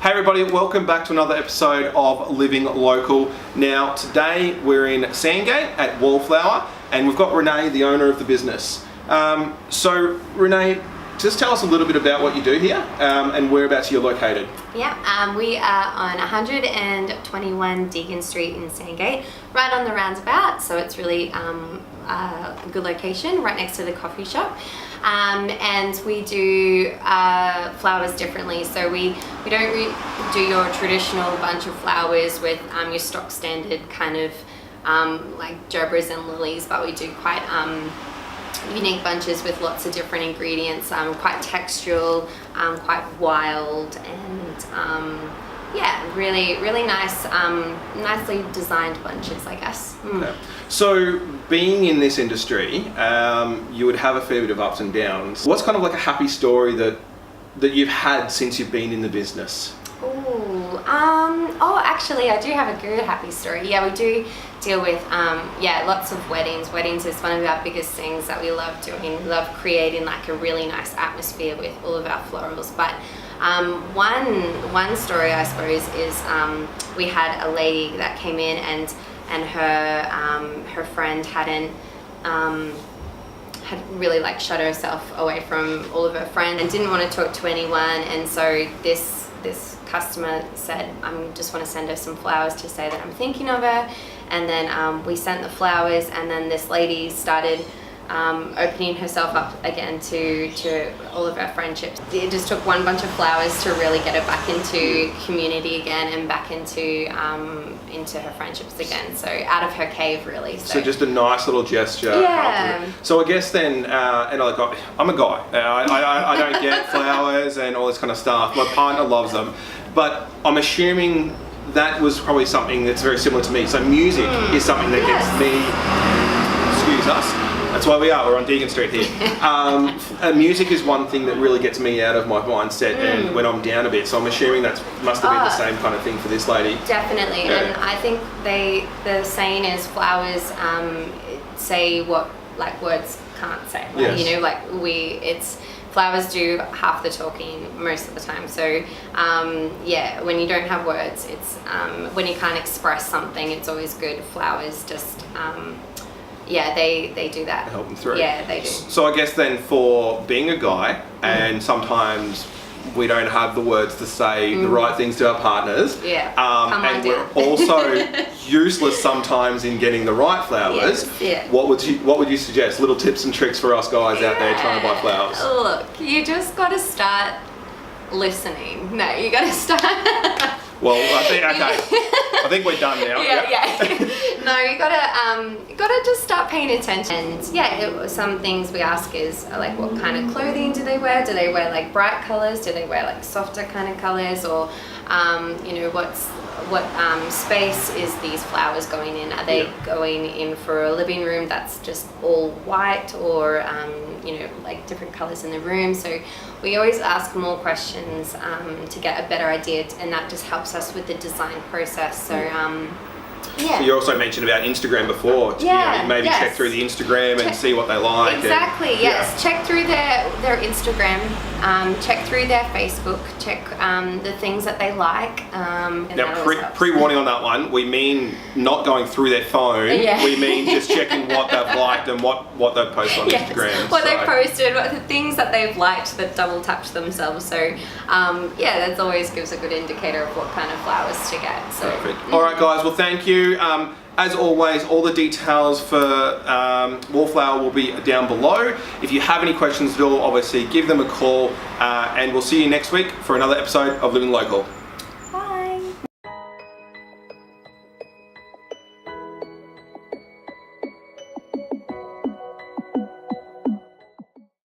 Hey everybody, welcome back to another episode of Living Local. Now today we're in Sandgate at Wallflower and we've got Renee, the owner of the business. So Renee, just tell us a little bit about what you do here and whereabouts you're located. Yeah, we are on 121 Deakin Street in Sandgate, right on the roundabout, so it's really a good location, right next to the coffee shop. And we do flowers differently, so we don't do your traditional bunch of flowers with your stock standard kind of like gerbers and lilies, but we do quite unique bunches with lots of different ingredients, quite textural, quite wild, and yeah, really nice, nicely designed bunches, I guess. Okay. So being in this industry, you would have a fair bit of ups and downs. What's kind of like a happy story that you've had since you've been in the business? Oh, actually, I do have a good happy story. Yeah, we do deal with, lots of weddings. Weddings is one of our biggest things that we love doing. We love creating like a really nice atmosphere with all of our florals. But one story, I suppose, is we had a lady that came in and her friend had really like shut herself away from all of her friends and didn't want to talk to anyone, and so this customer said, I just want to send her some flowers to say that I'm thinking of her. And then we sent the flowers, and then this lady started opening herself up again to all of our friendships. It just took one bunch of flowers to really get her back into community again and back into her friendships again. So out of her cave, really. So just a nice little gesture. Yeah. So I guess then, I'm a guy. I don't get flowers and all this kind of stuff. My partner loves them, but I'm assuming that was probably something that's very similar to me. So music is something that gets me. Excuse us. That's why we're on Deakin Street here. Music is one thing that really gets me out of my mindset and when I'm down a bit. So I'm assuming that must have been the same kind of thing for this lady. Definitely, yeah. And I think the saying is flowers say what like words can't say. Like, yes. You know, flowers do half the talking most of the time. So when you don't have words, it's when you can't express something, it's always good. Flowers just they do that. Help them through. Yeah, they do. So I guess then, for being a guy, and sometimes we don't have the words to say the right things to our partners. Yeah. And we're also useless sometimes in getting the right flowers. Yeah. What would you suggest? Little tips and tricks for us guys out there trying to buy flowers. Look, you just got to start listening. No, you got to start. Well, I think we're done now. Yeah. No, you gotta just start paying attention. And some things we ask is like, what kind of clothing do they wear? Do they wear like bright colors? Do they wear like softer kind of colors? Or what space is these flowers going in? Are they going in for a living room that's just all white, or like different colors in the room? So we always ask more questions to get a better idea, and that just helps us with the design process. So So you also mentioned about Instagram before. Maybe check through the Instagram and see what they like. Exactly, yes. Check through their Instagram, check through their Facebook, check the things that they like. Now, pre-warning on that one, we mean not going through their phone. Yeah. We mean just checking what they've liked and what they've posted on Instagram. What they've posted, what the things that they've liked that double tapped themselves. So that always gives a good indicator of what kind of flowers to get. So. Perfect. All right, guys. Well, thank you. As always, all the details for Wallflower will be down below. If you have any questions at all, obviously give them a call, and we'll see you next week for another episode of Living Local.